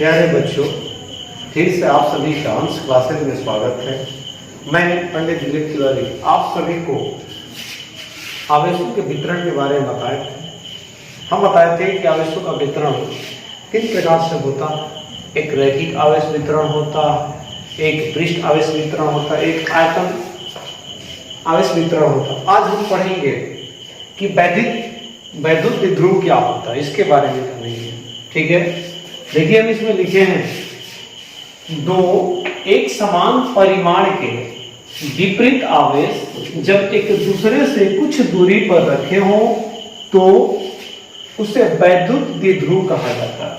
प्यारे बच्चों, फिर से आप सभी का अंश क्लासेस में स्वागत है। मैं पंडित दिलीप तिवारी आप सभी को आवेशों के वितरण के बारे में बताए थे। हम बताए थे कि आवेशों का वितरण किन प्रकार से होता है। एक रैखिक आवेश वितरण होता, एक पृष्ठ आवेश वितरण होता, एक आयतन आवेश वितरण होता। आज हम पढ़ेंगे कि वैद्युत द्विध्रुव क्या होता है, इसके बारे में जानेंगे। ठीक है, देखिए हम इसमें लिखे हैं दो एक समान परिमाण के विपरीत आवेश जब एक दूसरे से कुछ दूरी पर रखे हों तो उसे वैद्युत द्विध्रुव कहा जाता है।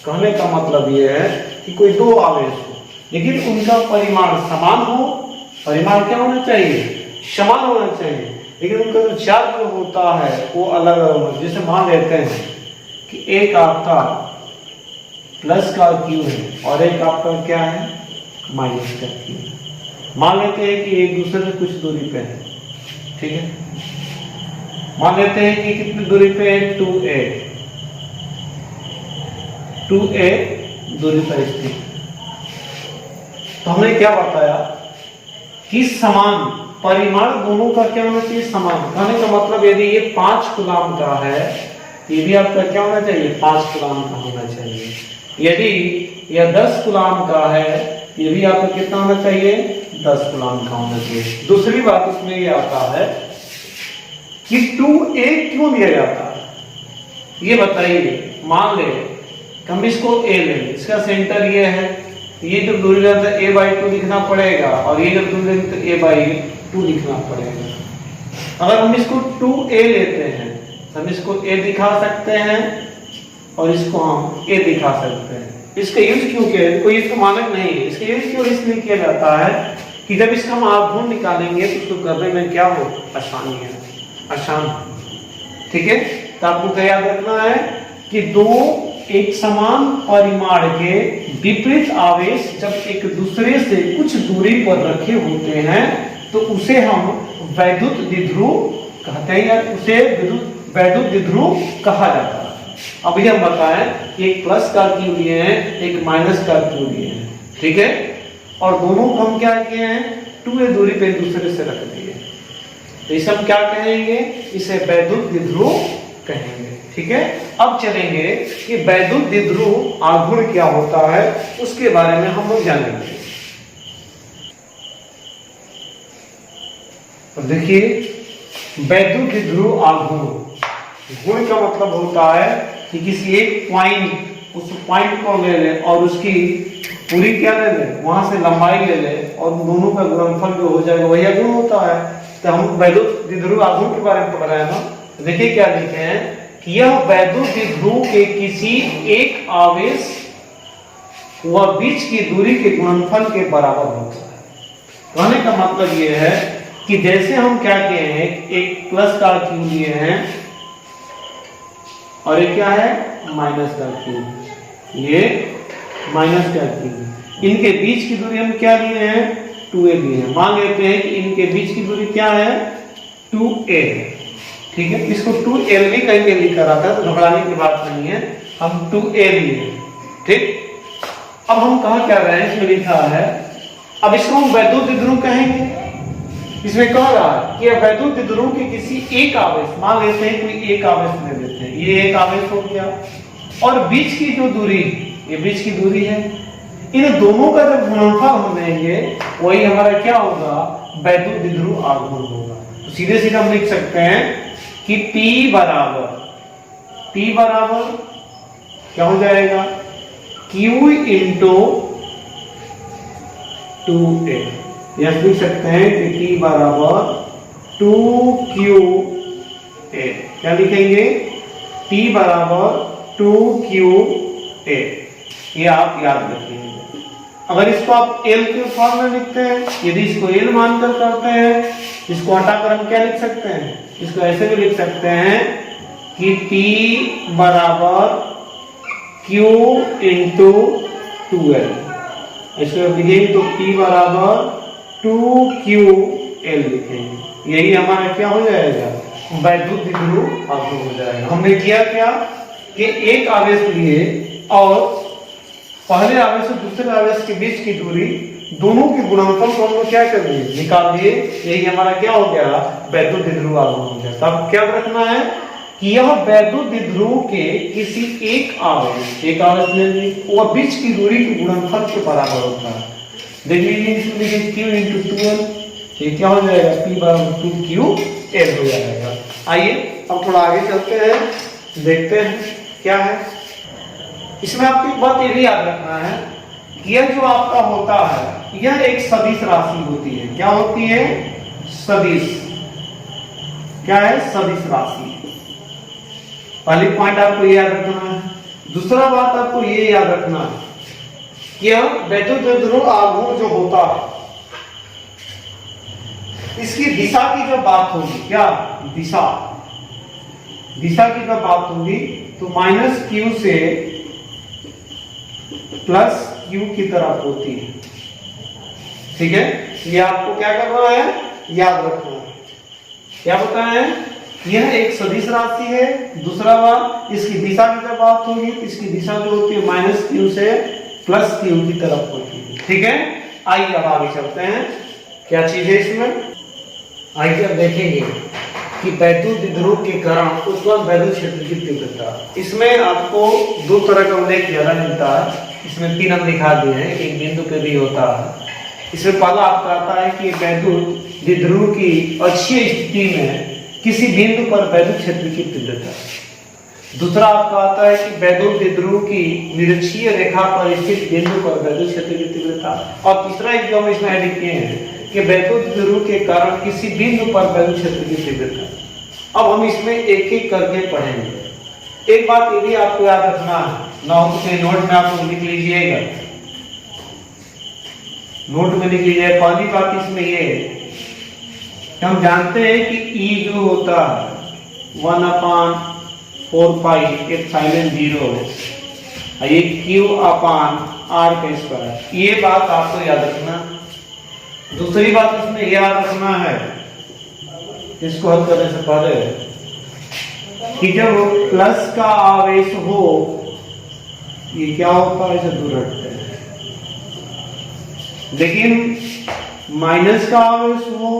कहने का मतलब यह है कि कोई दो आवेश हो लेकिन उनका परिमाण समान हो। परिमाण क्या होना चाहिए? समान होना चाहिए, लेकिन उनका जो चार्ज होता है वो अलग अलग होना। जैसे मान लेते हैं कि एक आपका प्लस का क्यू है और एक आपका क्या है, माइनस का क्यू है। मान लेते हैं कि एक दूसरे से कुछ दूरी पे है। ठीक है, मान लेते हैं कि कितनी दूरी पे है, 2a दूरी पर स्थित। तो हमने क्या बताया कि समान परिमाण दोनों का क्या होना चाहिए, समान। कहने का मतलब यदि ये 5 कूलम का है, ये भी आपका क्या होना चाहिए, 5 कूलम का होना चाहिए। यदि यह 10 कूलम का है, ये भी आपको कितना होना चाहिए, 10 कूलम का होना चाहिए। दूसरी बात इसमें ये आता है कि 2a क्यों लिया जाता है, ये बताइए। मान ले हम इसको a ले लें, इसका सेंटर ये है, ये जो दूरी रहता है a/2 लिखना पड़ेगा और ये जो दूरी रहता है a/2 लिखना पड़ेगा। अगर हम इसको 2a लेते हैं तो हम इसको a दिखा सकते हैं और इसको हम a दिखा सकते हैं। इसका यूज क्यों किया है? कोई इसका मानक नहीं है। इसका यूज क्यों इसलिए किया जाता है कि जब इसका हम आघूर्ण निकालेंगे तो उसको करने में क्या हो, आसानी है, आसान। ठीक है, तो आपको क्या याद रखना है कि दो एक समान परिमाण के विपरीत आवेश जब एक दूसरे से कुछ दूरी पर रखे होते हैं तो उसे हम वैद्युत द्विध्रुव कहते हैं या उसे वैद्युत द्विध्रुव कहा जाता है। अब ये हम बताएं, एक प्लस का क्यू लिए हैं, एक माइनस का क्यू लिए हैं। ठीक है, और दोनों को हम क्या किए हैं, 2a दूरी पे एक दूसरे से रख दिए। तो इसे हम क्या कहेंगे, इसे वैद्युत द्विध्रुव कहेंगे। ठीक है, अब चलेंगे कि वैद्युत द्विध्रुव आघूर्ण क्या होता है, उसके बारे में हम लोग जानेंगे। तो देखिए, वैद्युत द्विध्रुव आघूर्ण, गुण का मतलब होता है कि किसी एक पॉइंट, उस पॉइंट को ले ले और उसकी पूरी क्या ले ले, वहां से लंबाई ले ले और दोनों का गुणनफल जो हो जाएगा वही आघूर्ण होता है। तो हम वैद्युत द्विध्रुव आघूर्ण के बारे में पढ़ रहे हैं ना। तो देखिए क्या लिखे हैं कि यह वैद्युत द्विध्रुव के किसी एक आवेश व बीच की दूरी के गुणनफल के बराबर होता है। कहने का मतलब यह है कि जैसे हम क्या किए हैं, एक प्लस का क्यू लिए हैं और एक क्या है, माइनस का क्यू, ये माइनस का क्यू, इनके बीच की दूरी हम क्या लिए हैं, 2a लिए हैं। मान लेते हैं कि इनके बीच की दूरी क्या है, 2a। ठीक है, इसको 2l भी कहीं लिखा आता है तो घबराने की बात नहीं है, हम 2a लिए। ठीक, अब हम कहा क्या रहे हैं, इसमें लिखा है, अब इसको हम वैद्युत द्विध्रुव कहेंगे। इसमें कह रहा है कि वैद्युत द्विध्रुव के किसी एक आवेश, मान लेते हैं कोई एक आवेश ले लेते हैं, ये एक आवेश हो गया और बीच की जो दूरी, ये बीच की दूरी है, इन दोनों का जब गुणनफल हम लेंगे वही हमारा क्या होगा, वैद्युत द्विध्रुव आघूर्ण होगा। तो सीधे सीधे हम लिख सकते हैं कि T बराबर क्या हो जाएगा, Q इंटू 2a। यह लिख सकते हैं कि T बराबर 2QA। क्या लिखेंगे, T बराबर 2QA। ये आप याद रखेंगे। अगर इसको आप L के फॉर्म में लिखते हैं, यदि इसको L मानकर करते हैं, इसको हटाकर हम क्या लिख सकते हैं, इसको ऐसे भी लिख सकते हैं कि T बराबर Q इंटू 2L। इसको लिखेंगे तो T बराबर 2QL लिखेंगे। यही हमारा क्या हो जाएगा, वैद्युत द्विध्रुव आघूर्ण हो जाएगा। हमने किया क्या कि एक आवेश लिए और पहले आवेश और दूसरे आवेश के बीच की दूरी, दोनों के गुणनफल को हम लोग क्या कर दिए, निकाल दिए। यही हमारा क्या हो गया, वैद्युत द्विध्रुव आघूर्ण हो गया। तब क्या रखना है कि यह वैद्युत द्विध्रुव के किसी एक आवेश में वो बीच की दूरी के गुणनफल के बराबर होता है। देख लीजिए इसमें Q × 2L, ये क्या हो जाएगा, P = 2QL हो जाएगा। आइए अब थोड़ा आगे चलते हैं, देखते हैं क्या है इसमें। आपको एक बात ये भी याद रखना है कि यह जो आपका होता है यह एक सदिश राशि होती है। क्या होती है, सदिश। क्या है, सदिश राशि। पहली पॉइंट आपको ये याद रखना है। दूसरा बात आपको ये याद रखना है कि यह वैद्युत द्विध्रुव आघूर्ण जो होता है इसकी दिशा की जब बात होगी, क्या दिशा की जब बात होगी तो -Q से +Q की तरफ होती है। ठीक है, ये आपको क्या करना है, याद रखना है। क्या बताया है, यह एक सदिश राशि है। दूसरा बात, इसकी दिशा की जब बात होगी तो इसकी दिशा जो होती है -Q से +Q की तरफ होती है। ठीक है, आइए अब आगे चलते हैं। क्या चीज है इसमें, आइए अब देखेंगे कि वैद्युत द्विध्रुव के कारण उत्पन्न वैद्युत क्षेत्र की तीव्रता। इसमें आपको दो तरह का उल्लेख ज्यादा मिलता है। इसमें 3 हम दिखा दिए हैं, एक बिंदु पे भी होता है। इसमें पहला आपका आता है कि वैद्युत द्विध्रुव की अक्षीय स्थिति में किसी बिंदु पर वैद्युत क्षेत्र की तीव्रता। दूसरा आपका आता है कि वैद्युत द्विध्रुव की निरक्षीय रेखा पर स्थित बिंदु पर वैद्युत क्षेत्र की तीव्रता। और तीसरा एक जो हम इसमें ऐड किए हैं कि वैद्युत द्विध्रुव के कारण किसी बिंदु पर वैद्युत क्षेत्र की तीव्रता। अब हम इसमें एक एक करके पढ़ेंगे। एक बात ये भी आपको याद रखना है, ना हो तो नोट में आप लोग लिख लीजिएगा, नोट में लिख लीजिए। पहली बात इसमें ये है, हम जानते हैं कि E जो होता है 1/4 पाई एप्सिलॉन 0 ये Q/r²। ये बात आपको याद रखना। दूसरी बात इसमें याद रखना है, इसको हल करने से पहले, कि जब प्लस का आवेश हो ये क्या होता है, इसे दूर रखते हैं। लेकिन माइनस का आवेश हो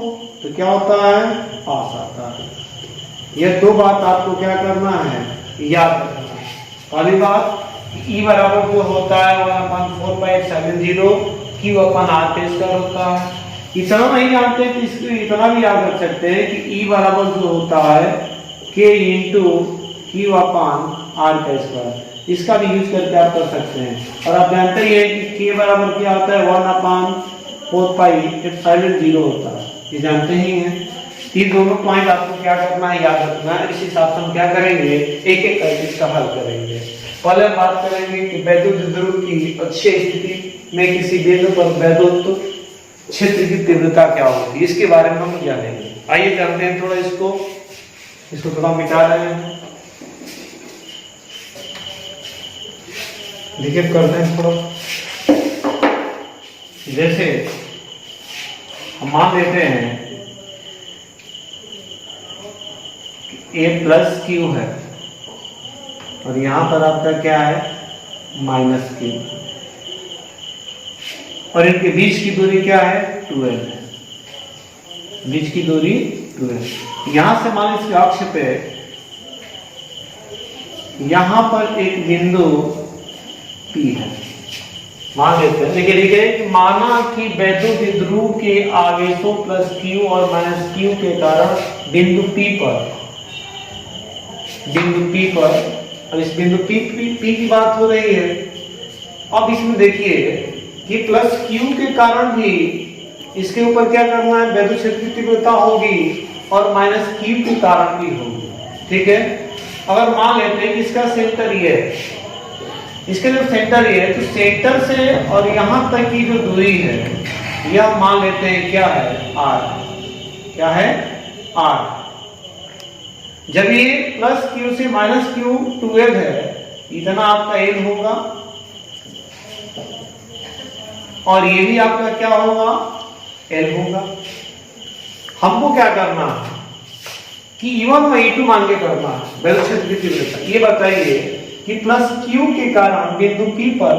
तो क्या होता है, पास आता है। यह दो बात आपको क्या करना है, याद रखना है। पहली बात, E बराबर जो होता है 1/4 पाई एप्सिलॉन 0 Q/r² होता है। इतना नहीं जानते तो इसको इतना भी याद रख सकते हैं कि E बराबर जो होता है K × Q/r²। इसका भी यूज करके आप कर सकते हैं। और आप जानते ही हैं कि K बराबर क्या होता है, 1/4 पाई एप्सिलॉन 0 होता है, ये जानते ही हैं। ये दोनों पॉइंट आपको क्या करना है, याद रखना है। इस हिसाब से हम क्या करेंगे, एक एक करके इसका हल करेंगे। पहले हम बात करेंगे कि वैद्युत द्विध्रुव की अक्षीय स्थिति में किसी बिंदु पर वैद्युत क्षेत्र की तीव्रता क्या होती है, इसके बारे में हम जानेंगे। आइए जानते हैं थोड़ा इसको थोड़ा मिटा रहे हैं, देखिए करते हैं थोड़ा। जैसे हम मान लेते हैं A+Q है और यहां पर आपका क्या है, -Q, और इनके बीच की दूरी क्या है, 2L है। बीच की दूरी 2L। यहां से मान इसके अक्ष पे यहां पर एक बिंदु P है, मान लेते हैं। लेकिन लिखे कि माना कि वैद्युत द्विध्रुव के आवेशों +Q और -Q के कारण बिंदु P पर, और इस बिंदु P की बात हो रही है। अब इसमें देखिए कि +Q के कारण भी इसके ऊपर क्या करना है, वैद्युत क्षेत्र की तीव्रता होगी और -Q के कारण भी होगी। ठीक है, अगर मान लेते हैं कि इसका सेंटर ये है, इसके जो सेंटर ये है, तो सेंटर से और यहां तक की जो दूरी है यह मान लेते हैं क्या है, R। क्या है, R। जब ये +Q से -Q 2L है, इतना आपका L होगा और ये भी आपका क्या होगा, L होगा। हमको क्या करना है कि E1 और E2 मान के करना है वैद्युत क्षेत्र की तीव्रता। ये बताइए कि +Q के कारण बिंदु P पर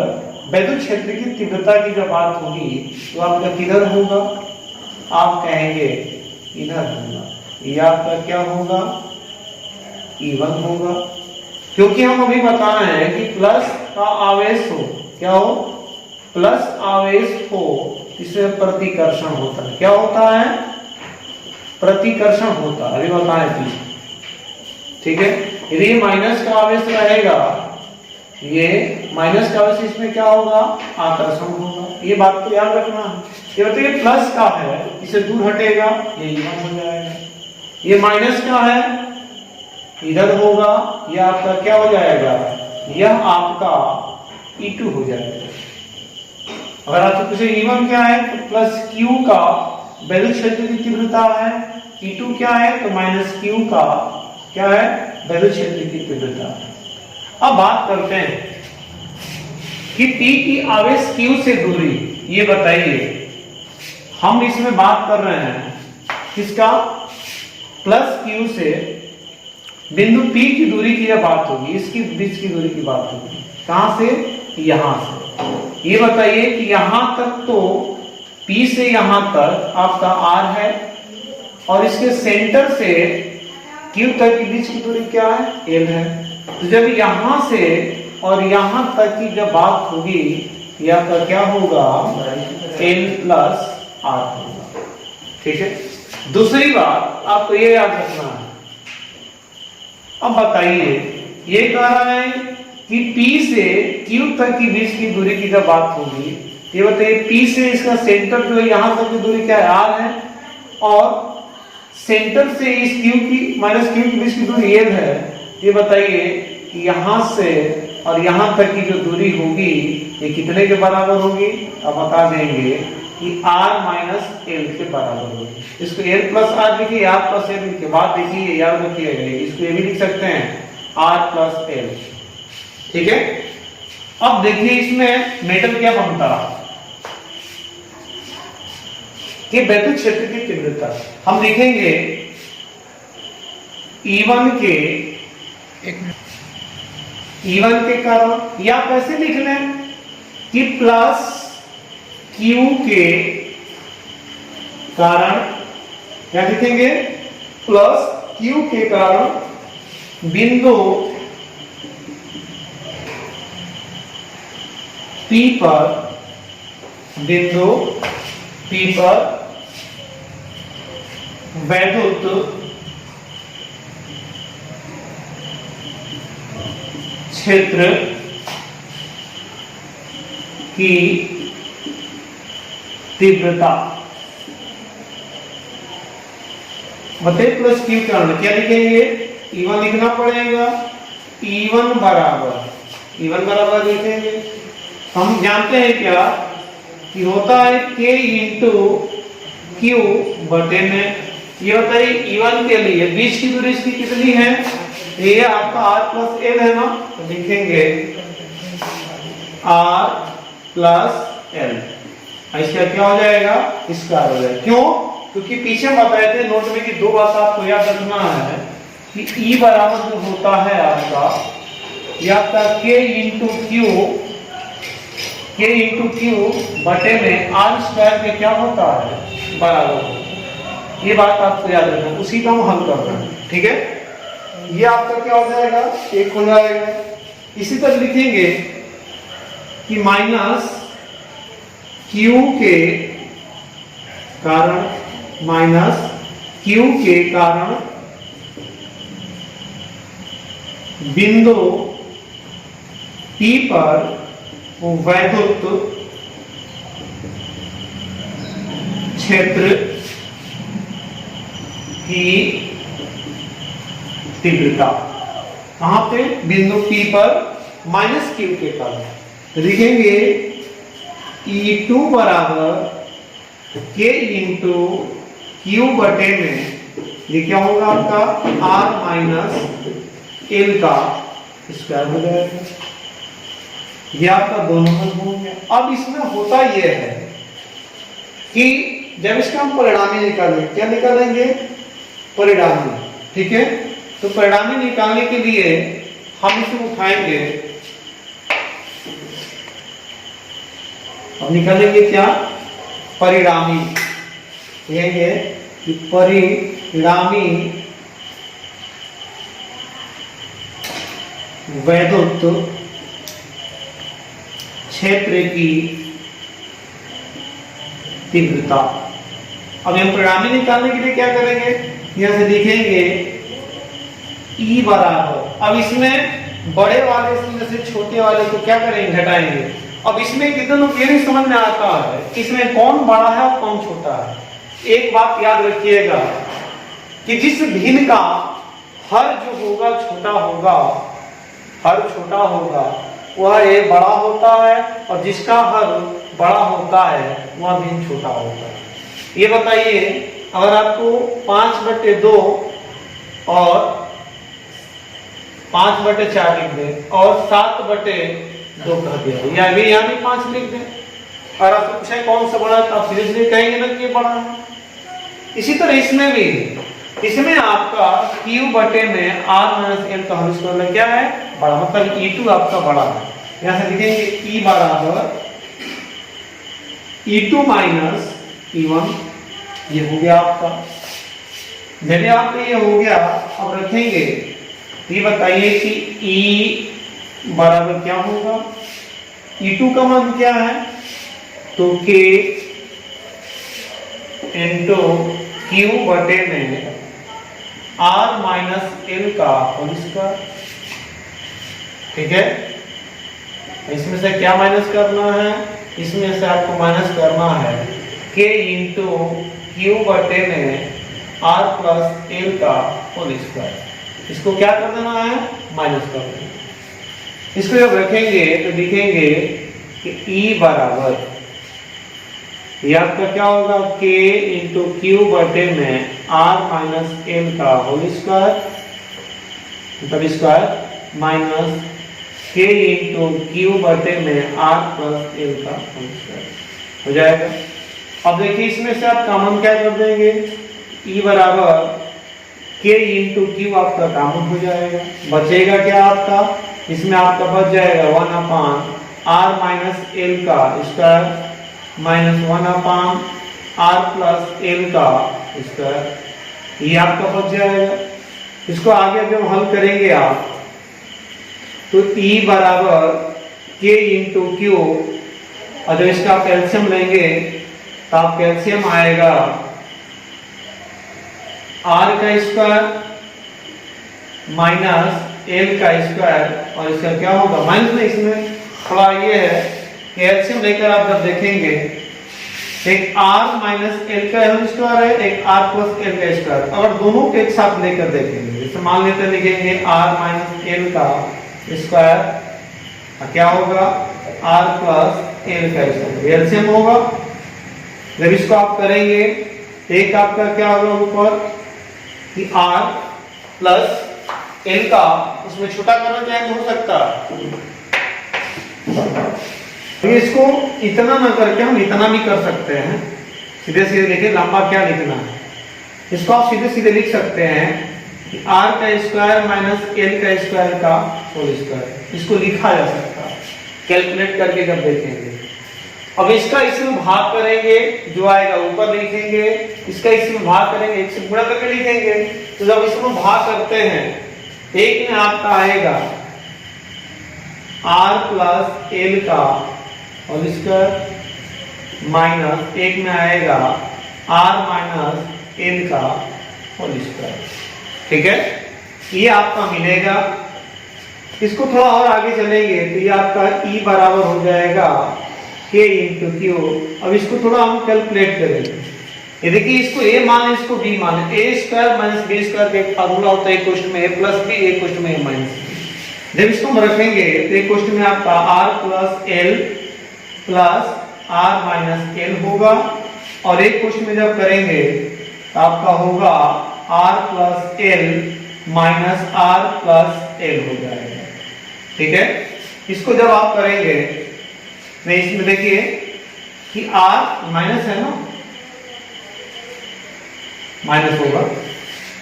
वैद्युत क्षेत्र की तीव्रता की जब बात होगी तो आपका किधर होगा, आप कहेंगे इधर होगा, ये आपका क्या होगा, E1 होगा, क्योंकि हम अभी बता रहे हैं कि प्लस का आवेश हो, क्या हो, प्लस आवेश हो, इसमें प्रतिकर्षण होता है। क्या होता है, प्रतिकर्षण होता है, अभी बताएं प्लीज, ठीक है। यदि माइनस का आवेश रहेगा, ये माइनस का आवेश, इसमें क्या होगा, आकर्षण होगा, ये बात तो याद रखना है। ये बताइए प्लस का है, इसे दूर हटेगा, ये E1 हो जाएगा, ये माइनस का है, इधर होगा, यह आपका क्या हो जाएगा, यह आपका E2 हो जाएगा। अगर आपसे पूछे E1 क्या है, तो प्लस Q का वैद्युत क्षेत्र की तीव्रता है, E2 क्या है, तो माइनस Q का क्या है, वैद्युत क्षेत्र की तीव्रता। अब बात करते हैं कि P की आवेश Q से दूरी, ये बताइए, हम इसमें बात कर रहे हैं किसका, प्लस Q से बिंदु P की दूरी की जब बात होगी, इसकी बीच की दूरी की बात होगी, कहां से, यहां से। ये बताइए कि यहां तक तो P से यहां तक आपका R है, और इसके सेंटर से Q तक के बीच की दूरी क्या है, L है। तो जब यहां से और यहां तक की जब बात होगी, यह आपका क्या होगा, L प्लस R होगा, ठीक है। दूसरी बात आपको ये याद रखना है। अब बताइए, ये कह रहा है कि P से Q तक की बीच की दूरी की जब बात होगी, ये बताइए P से इसका सेंटर जो है यहां तक की दूरी क्या है, R है, और सेंटर से इस Q की माइनस Q के बीच की दूरी L है। ये बताइए कि यहां से और यहां तक की जो दूरी होगी, ये कितने के बराबर होगी, अब बता देंगे कि R माइनस L के बराबर होगी। इसको L प्लस R लिखिए, R प्लस L लिखिए, बात देखिए, याद रखिएगा, इसको ये भी लिख सकते हैं R प्लस L, ठीक है। अब देखिए इसमें मेटल क्या बनता है, कि वैद्युत क्षेत्र की तीव्रता हम लिखेंगे E1 के कारण, या कैसे लिख लें कि प्लस Q के कारण, क्या लिखेंगे, प्लस Q के कारण बिंदु P पर, बिंदु P पर वैद्युत क्षेत्र की तीव्रता, बताइए प्लस Q कारण क्या लिखेंगे, E1 लिखना पड़ेगा, E1 बराबर लिखेंगे। हम जानते हैं क्या कि होता है K इंटू Q बटे में। ये बताइए E1 के लिए बीच की दूरी इसकी कितनी है, ये आपका R प्लस L है ना, तो लिखेंगे R प्लस L, इसका क्या हो जाएगा, इसका हो जाएगा। क्यों, क्योंकि पीछे हम बताए थे नोट में कि दो बात आपको याद रखना है कि E बराबर जो होता है आपका, ये आपका K इंटू Q बटे में R स्क्वायर में क्या होता है, बराबर होता है। ये बात आपको याद रखना, उसी का हम हल कर रहे हैं, ठीक है। ये आपका क्या हो जाएगा, एक हो जाएगा। इसी तरह लिखेंगे कि माइनस Q के कारण, बिंदु P पर वैद्युत क्षेत्र की तीव्रता, कहां पे, बिंदु P पर माइनस Q के कारण, लिखेंगे E2 बराबर K इंटू Q बटे में, ये क्या होगा आपका R माइनस L का स्क्वायर हो जाएगा। ये आपका दोनों हल हो गया। अब इसमें होता यह है कि जब इसका हम परिणामी निकालेंगे, क्या निकालेंगे, परिणामी, ठीक है। तो परिणामी निकालने के लिए हम इसे उठाएंगे अब निकालेंगे क्या, परिणामी, कहेंगे कि परिणामी वैद्युत क्षेत्र की तीव्रता। अब हम परिणामी निकालने के लिए क्या करेंगे, यहां से लिखेंगे E बराबर, अब इसमें बड़े वाले से छोटे वाले को क्या करेंगे, घटाएंगे। अब इसमें कितनों ये नहीं समझ में आता है इसमें कौन बड़ा है और कौन छोटा है। एक बात याद रखिएगा कि जिस भिन्न का हर जो होगा छोटा होगा, हर छोटा होगा वह ए बड़ा होता है, और जिसका हर बड़ा होता है वह भिन्न छोटा होता है। ये बताइए, अगर आपको 5/2 और 5/4 लिख दें और 7/2 कह दिया, या भी यहाँ भी 5 लिख दें, और आपको पूछे कौन सा बड़ा है तो आप सीधे सीधे कहेंगे ना कि ये बड़ा है। इसी तरह इसमें भी, इसमें आपका Q बटे में R-L का होल स्क्वायर क्या है, बड़ा, मतलब E2 आपका बड़ा है। यहां से लिखेंगे E बराबर E2 माइनस E1, ये हो गया आपका। जब आपका ये हो गया, अब रखेंगे, ये बताइए कि E बराबर क्या होगा, E2 का मान क्या है, तो K इंटू Q बटे में R-L का होल स्क्वायर। ठीक है, इसमें से क्या माइनस करना है, इसमें से आपको माइनस करना है K इंटू Q बटे में R+L का होल स्क्वायर। इसको क्या कर देना है, माइनस कर देना। इसको जब रखेंगे तो लिखेंगे कि E बराबर, ये आपका क्या होगा, K इंटू Q बटे में R-L का होल स्क्वायर, मतलब square, minus K into Q बटे में R+L का होल स्क्वायर हो जाएगा। अब देखिए इसमें से आप कॉमन क्या कर देंगे, E बराबर K इंटू Q आपका कॉमन हो जाएगा, बचेगा क्या आपका, इसमें आपका बच जाएगा 1/R-L का स्क्वायर माइनस 1/R+L का स्क्वायर, ये आपका बच जाएगा। इसको आगे जब हल करेंगे आप तो E बराबर K इंटू Q, और जब इसका आप कैल्शियम लेंगे तो आप कैल्शियम आएगा R का स्क्वायर माइनस L का स्क्वायर, और इसका क्या होगा माइनस में, इसमें थोड़ा ये है कैल्शियम लेकर आप जब देखेंगे, एक R माइनस L का होल स्क्वायर है, एक R+L का स्क्वायर, अगर दोनों को एक साथ लेकर देखेंगे, जैसे मान लेते हैं लिखेंगे R माइनस L का स्क्वायर, क्या होगा, R+L का स्क्वायर, एलसीएम होगा। जब इसको आप करेंगे, एक आपका क्या होगा ऊपर कि R+L का, उसमें छोटा करना चाहे तो हो सकता है, इसको इतना ना करके हम इतना भी कर सकते हैं, सीधे सीधे देखिए लंबा क्या लिखना है, इसको आप सीधे सीधे लिख सकते हैं कि R का स्क्वायर माइनस L का स्क्वायर का होल स्क्वायर, इसको लिखा जा सकता है कैलकुलेट करके जब देखेंगे। अब इसका इसमें भाग करेंगे, जो आएगा ऊपर लिखेंगे, इसका इसमें भाग करेंगे, एक से गुणा करके लिखेंगे। तो जब इसमें भाग करते हैं, एक में आपका आएगा R+L का होल स्क्वायर माइनस एक में आएगा R-L का होल स्क्वायर। ठीक है, ये आपका मिलेगा। इसको थोड़ा और आगे चलेंगे तो ये आपका E बराबर हो जाएगा K इंटू Q। अब इसको थोड़ा हम कैलकुलेट करेंगे, ये देखिए इसको A माने, इसको B माने, A square minus B square का एक फार्मूला होता है, एक क्वेश्चन में A प्लस B, एक क्वेश्चन में A माइनस B। जब इसको हम रखेंगे तो एक क्वेश्चन में आपका R+L प्लस R-L होगा, और एक क्वेश्चन में जब करेंगे तो आपका होगा R+L माइनस R+L हो जाएगा। ठीक है, इसको जब आप करेंगे तो इसमें देखिए कि R माइनस है ना, माइनस होगा।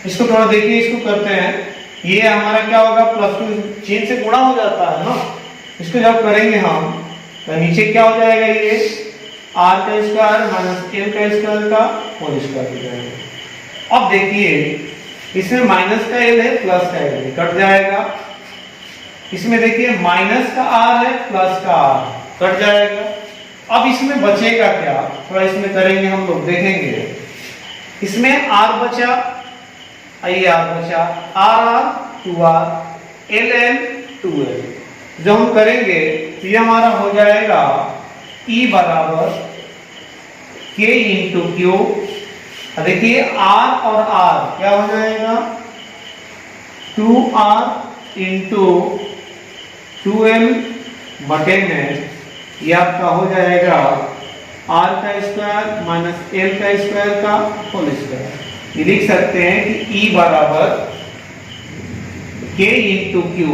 इसको थोड़ा देखिए, इसको करते हैं, ये हमारा क्या होगा +2, चेन से गुणा हो जाता है ना। इसको जब करेंगे हम तो नीचे क्या हो जाएगा, ये आर का स्क्वायर माइनस एल का स्क्वायर का होल स्क्वायर हो जाएगा। अब देखिए इसमें माइनस का एल है प्लस का एल है, कट जाएगा। इसमें देखिए माइनस का आर है प्लस का आर, कट जाएगा। अब इसमें बचेगा क्या, थोड़ा इसमें करेंगे हम लोग, देखेंगे। इसमें आर बचा, ये आर बचा, are are 2r L L 2l। जब हम करेंगे तो ये हमारा हो जाएगा E बराबर K इंटू क्यू। देखिए R और R क्या हो जाएगा, 2r इंटू 2l बटे में ये आपका हो जाएगा r का स्क्वायर माइनस l का स्क्वायर का होल स्क्वायर। ये लिख सकते हैं कि E बराबर K इंटू क्यू,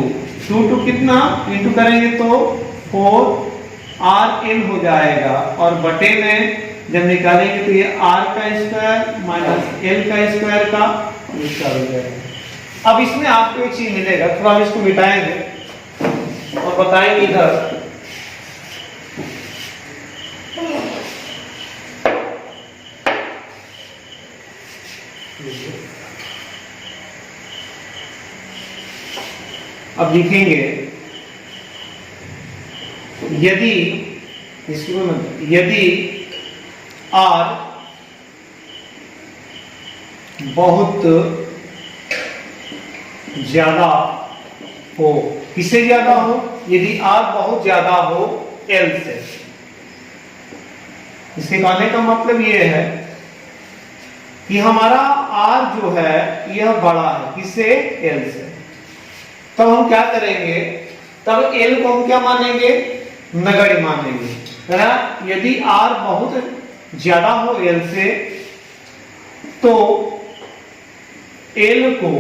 2 कितना इंटू करेंगे तो 4rl हो जाएगा, और बटे में जब निकालेंगे तो ये r का स्क्वायर माइनस l का स्क्वायर का स्क्वायर हो जाएगा। अब इसमें आपको एक चीज मिलेगा, थोड़ा इसको मिटाएंगे और बताएंगे इधर। अब लिखेंगे यदि R बहुत ज्यादा हो, किससे ज्यादा हो, यदि R बहुत ज्यादा हो L से। इसके कहने का मतलब ये है कि हमारा R जो है यह बड़ा है किससे, L से। तब हम क्या करेंगे, तब L को हम क्या मानेंगे, नगण्य मानेंगे। यदि R बहुत ज्यादा हो L से तो L को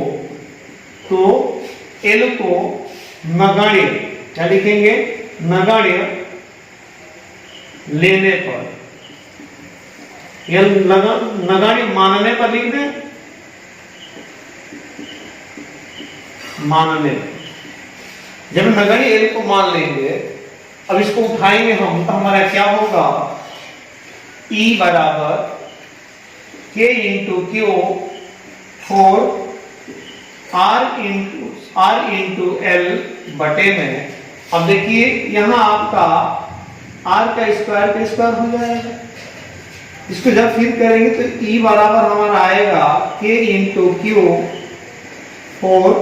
नगण्य, क्या लिखेंगे, नगण्य लेने पर, नगण्य मानने पर लिख दें, मानने। जब नगण्य L को मान लेंगे, अब इसको उठाएंगे हम, तो हमारा क्या होगा, E बराबर K into Q 4r into L बटे में। अब देखिए यहां आपका r का स्क्वायर हो जाएगा। इसको जब फिर करेंगे तो E बराबर हमारा आएगा K इंटू क्यू 4,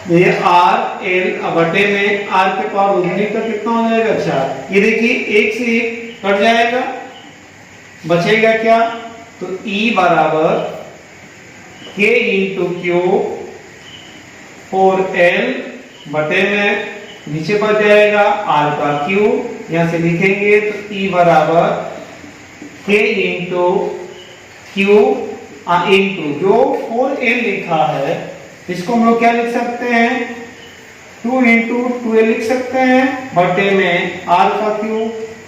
ये r l बटे में r के पावर उतनी का कितना हो जाएगा, 4। ये देखिए एक से एक कट जाएगा, बचेगा क्या, तो E बराबर K इंटू क्यू 4l बटे में नीचे बच जाएगा r का क्यू, यहां से लिखेंगे तो E बराबर K इंटू क्यू इंटू जो 4l लिखा है इसको हम लोग क्या लिख सकते हैं, 2 इंटू 2l लिख सकते हैं, बटे में r का क्यू।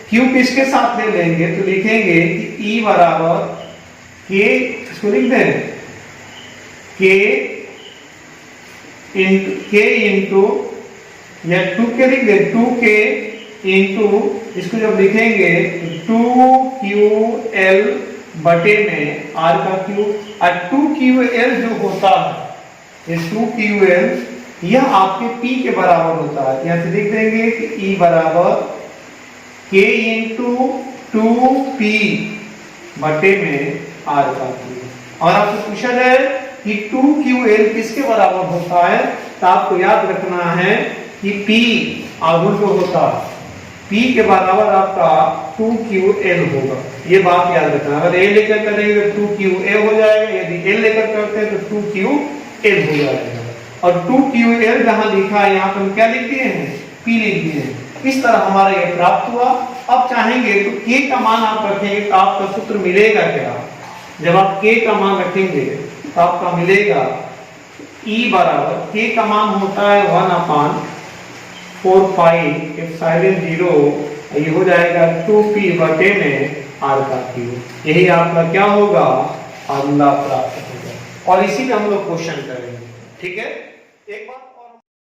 क्यू किसके साथ ले लेंगे तो लिखेंगे कि E बराबर K, इसको लिख दें K इंटू या 2K लिख दें, 2K इंटू इसको जब लिखेंगे 2QL बटे में r का क्यू। और 2QL जो होता है, ये 2QL यह आपके P के बराबर होता है। यहां से लिख देंगे कि E बराबर K इंटू 2P बटे में R का क्यू। और आपसे पूछा जाए कि 2QL किसके बराबर होता है, तो आपको याद रखना है कि P आघूर्ण जो होता है P के बराबर आपका 2QL होगा। ये बात याद रखना। अगर A लेकर करेंगे तो 2QA हो जाएगा, यदि L लेकर करते हैं तो 2QL हो जाएगा। और 2QL जहां लिखा है यहाँ पर क्या लिख दिए हैं, P लिख दिए हैं। इस तरह हमारा ये प्राप्त हुआ। अब चाहेंगे तो K का मान आप रखेंगे तो आपका सूत्र मिलेगा क्या, जब आप K का मान रखेंगे तो आपका मिलेगा E बराबर, K का मान होता है 1/4 पाई एप्सिलॉन 0, ये हो जाएगा 2P बटे में R का क्यूब। यही आपका क्या होगा, फार्मूला प्राप्त होगा। और इसी में हम लोग क्वेश्चन करेंगे। ठीक है, एक बात